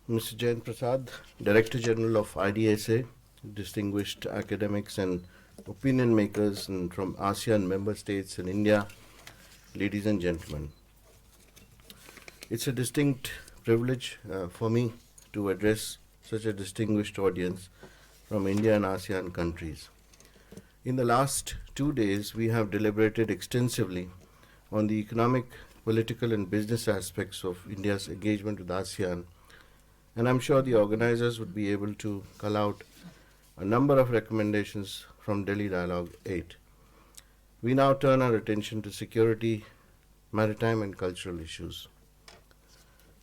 Mr. Jain Prasad, Director General of IDSA, distinguished academics and opinion makers from ASEAN member states and India, ladies and gentlemen. It's a distinct privilege for me to address such a distinguished audience from India and ASEAN countries. In the last 2 days, we have deliberated extensively on the economic, political, and business aspects of India's engagement with ASEAN, and I'm sure the organizers would be able to cull out a number of recommendations from Delhi Dialogue 8. We now turn our attention to security, maritime, and cultural issues.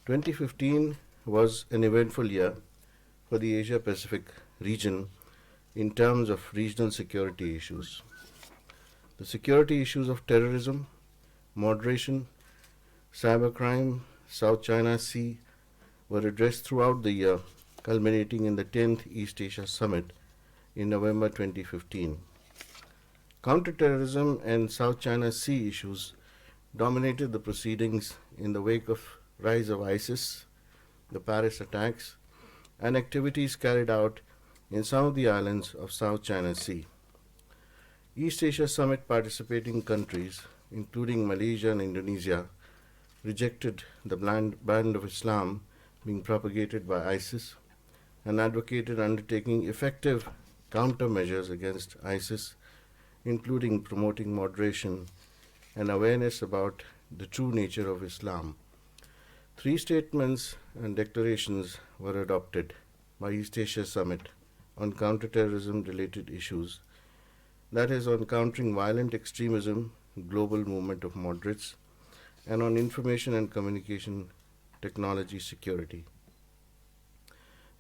2015 was an eventful year for the Asia Pacific region in terms of regional security issues. The security issues of terrorism, moderation, cybercrime, South China Sea were addressed throughout the year, culminating in the 10th East Asia Summit in November 2015. Counterterrorism and South China Sea issues dominated the proceedings in the wake of rise of ISIS, the Paris attacks, and activities carried out in some of the islands of South China Sea. East Asia Summit participating countries, including Malaysia and Indonesia, rejected the ban of Islam being propagated by ISIS and advocated undertaking effective countermeasures against ISIS, including promoting moderation and awareness about the true nature of Islam. 3 statements and declarations were adopted by East Asia Summit on counterterrorism related issues, that is, on countering violent extremism, global movement of moderates, and on information and communication technology security.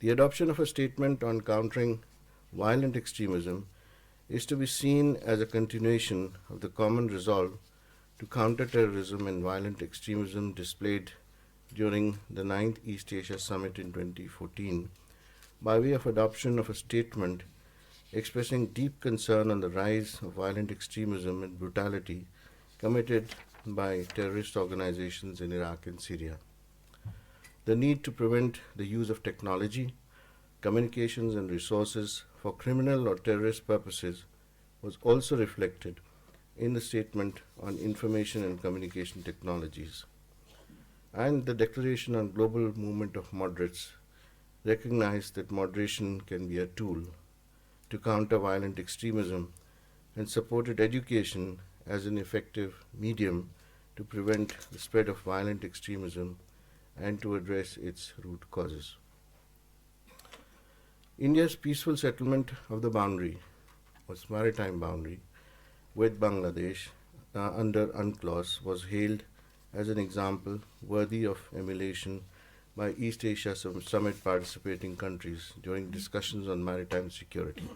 The adoption of a statement on countering violent extremism is to be seen as a continuation of the common resolve to counter terrorism and violent extremism displayed during the 9th East Asia Summit in 2014 by way of adoption of a statement expressing deep concern on the rise of violent extremism and brutality committed by terrorist organizations in Iraq and Syria. The need to prevent the use of technology, communications, and resources for criminal or terrorist purposes was also reflected in the statement on information and communication technologies. And the Declaration on Global Movement of Moderates recognized that moderation can be a tool to counter violent extremism and supported education as an effective medium to prevent the spread of violent extremism and to address its root causes. India's peaceful settlement of the boundary, its maritime boundary, with Bangladesh under UNCLOS was hailed as an example worthy of emulation by East Asia Summit participating countries during discussions on maritime security.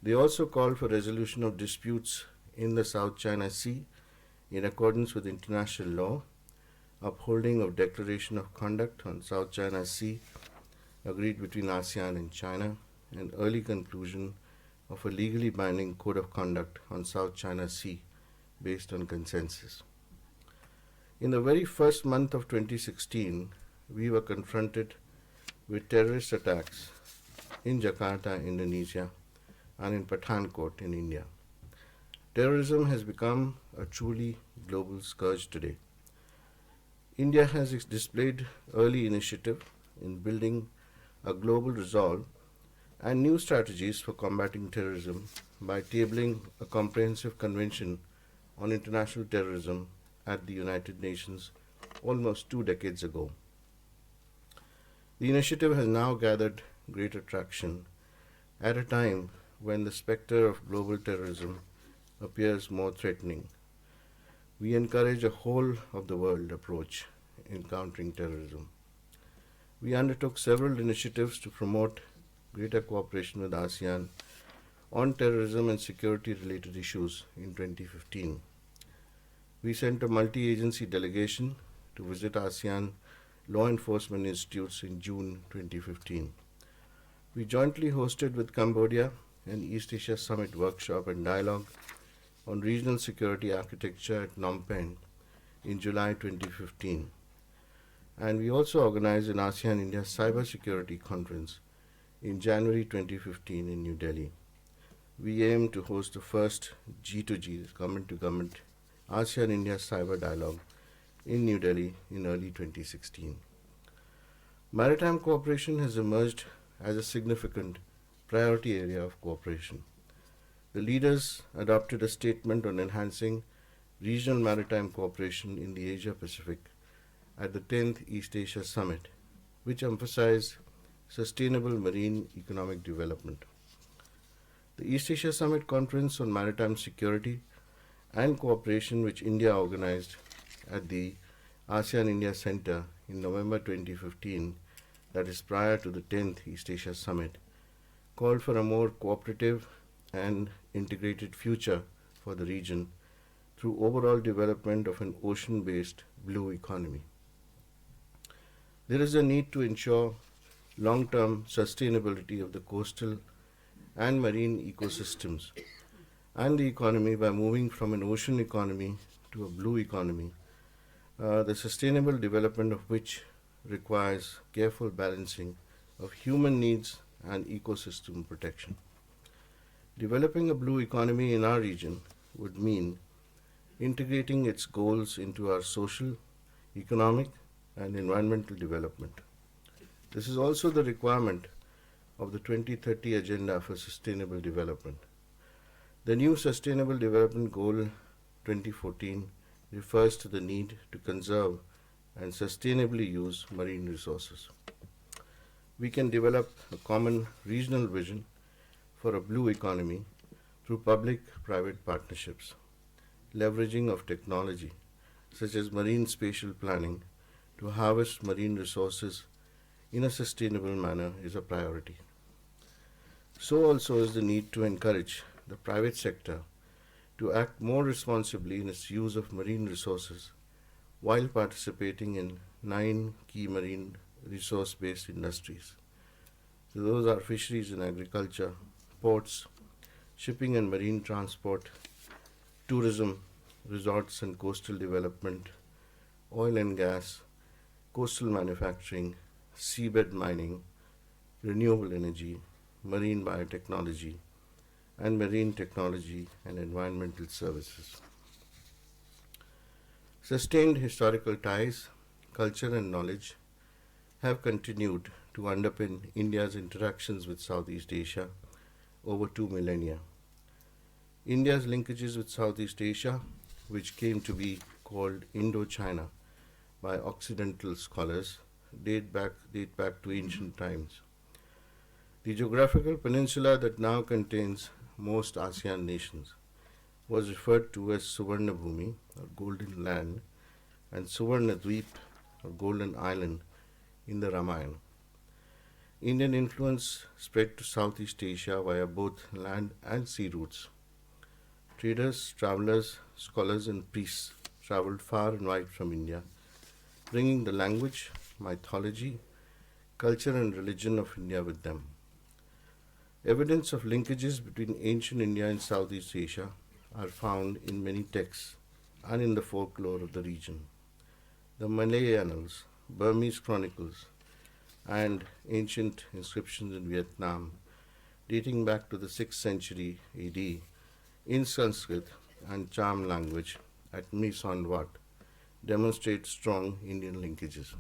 They also called for resolution of disputes in the South China Sea in accordance with international law, upholding of Declaration of Conduct on South China Sea agreed between ASEAN and China, and early conclusion of a legally binding code of conduct on South China Sea based on consensus. In the very first month of 2016, we were confronted with terrorist attacks in Jakarta, Indonesia, and in Pathankot in India. Terrorism has become a truly global scourge today. India has displayed early initiative in building a global resolve and new strategies for combating terrorism by tabling a comprehensive convention on international terrorism at the United Nations almost 2 decades ago. The initiative has now gathered greater traction at a time when the specter of global terrorism appears more threatening. We encourage a whole of the world approach in countering terrorism. We undertook several initiatives to promote greater cooperation with ASEAN on terrorism and security related issues in 2015. We sent a multi-agency delegation to visit ASEAN law enforcement institutes in June 2015. We jointly hosted with Cambodia an East Asia Summit workshop and dialogue on regional security architecture at Phnom Penh in July 2015. And we also organized an ASEAN-India Cybersecurity Conference in January 2015 in New Delhi. We aim to host the first G2G, government to government, ASEAN India Cyber Dialogue in New Delhi in early 2016. Maritime cooperation has emerged as a significant priority area of cooperation. The leaders adopted a statement on enhancing regional maritime cooperation in the Asia Pacific at the 10th East Asia Summit, which emphasized sustainable marine economic development. The East Asia Summit Conference on Maritime Security and Cooperation, which India organized at the ASEAN India Center in November 2015, that is prior to the 10th East Asia Summit, called for a more cooperative and integrated future for the region through overall development of an ocean-based blue economy. There is a need to ensure long-term sustainability of the coastal and marine ecosystems and the economy by moving from an ocean economy to a blue economy, the sustainable development of which requires careful balancing of human needs and ecosystem protection. Developing a blue economy in our region would mean integrating its goals into our social, economic, and environmental development. This is also the requirement of the 2030 Agenda for Sustainable Development. The new Sustainable Development Goal 2014 refers to the need to conserve and sustainably use marine resources. We can develop a common regional vision for a blue economy through public-private partnerships. Leveraging of technology such as marine spatial planning to harvest marine resources in a sustainable manner is a priority. So also is the need to encourage the private sector to act more responsibly in its use of marine resources while participating in 9 key marine resource-based industries. So those are fisheries and agriculture, ports, shipping and marine transport, tourism, resorts and coastal development, oil and gas, coastal manufacturing, seabed mining, renewable energy, marine biotechnology, and marine technology and environmental services. Sustained historical ties, culture, and knowledge have continued to underpin India's interactions with Southeast Asia over 2 millennia. India's linkages with Southeast Asia, which came to be called Indo-China by Occidental scholars, date back to ancient times. The geographical peninsula that now contains most ASEAN nations was referred to as Suvarnabhumi, or Golden Land, and Suvarnadweep, or Golden Island, in the Ramayana. Indian influence spread to Southeast Asia via both land and sea routes. Traders, travelers, scholars, and priests traveled far and wide from India, bringing the language, mythology, culture, and religion of India with them. Evidence of linkages between ancient India and Southeast Asia are found in many texts and in the folklore of the region. The Malay annals, Burmese chronicles, and ancient inscriptions in Vietnam, dating back to the 6th century AD, in Sanskrit and Cham language at Mise-en Wat, demonstrate strong Indian linkages.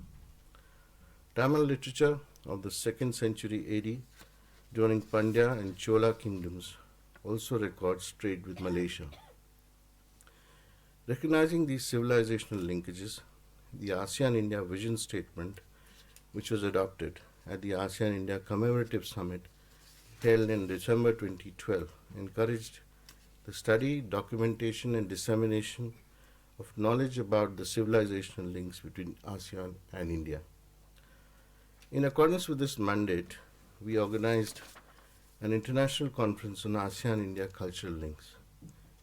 Tamil literature of the 2nd century AD during Pandya and Chola kingdoms also records trade with Malaysia. Recognizing these civilizational linkages, the ASEAN-India Vision Statement, which was adopted at the ASEAN-India Commemorative Summit held in December 2012, encouraged the study, documentation, and dissemination of knowledge about the civilizational links between ASEAN and India. In accordance with this mandate, we organized an international conference on ASEAN-India cultural links,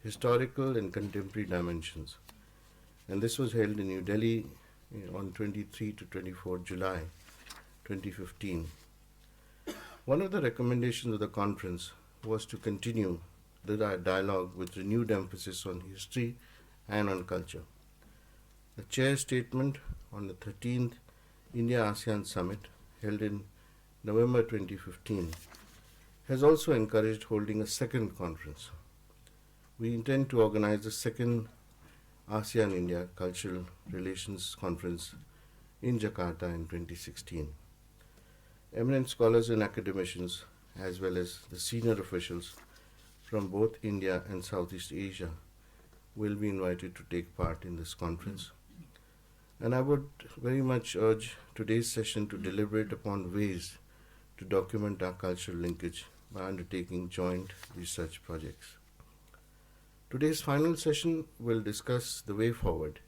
historical and contemporary dimensions, and this was held in New Delhi on 23 to 24 July 2015. One of the recommendations of the conference was to continue the dialogue with renewed emphasis on history and on culture. The chair statement on the 13th India ASEAN Summit, held in November 2015, has also encouraged holding a second conference. We intend to organize the second ASEAN-India Cultural Relations Conference in Jakarta in 2016. Eminent scholars and academicians, as well as the senior officials from both India and Southeast Asia, will be invited to take part in this conference. And I would very much urge today's session to deliberate upon ways to document our cultural linkage by undertaking joint research projects. Today's final session will discuss the way forward,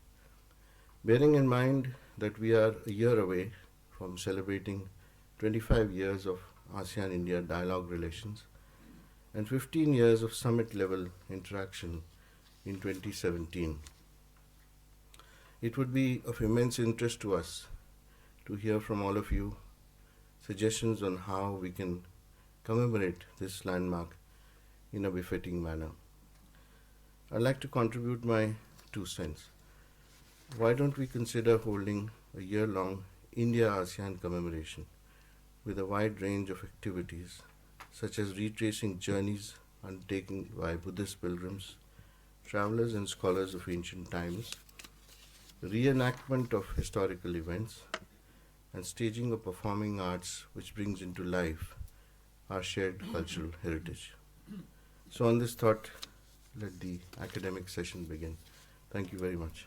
bearing in mind that we are a year away from celebrating 25 years of ASEAN-India dialogue relations and 15 years of summit-level interaction in 2017. It would be of immense interest to us to hear from all of you suggestions on how we can commemorate this landmark in a befitting manner. I'd like to contribute my 2 cents. Why don't we consider holding a year-long India-ASEAN commemoration with a wide range of activities, such as retracing journeys undertaken by Buddhist pilgrims, travelers and scholars of ancient times, reenactment of historical events, and staging of performing arts which brings into life our shared cultural heritage. So on this thought, let the academic session begin. Thank you very much.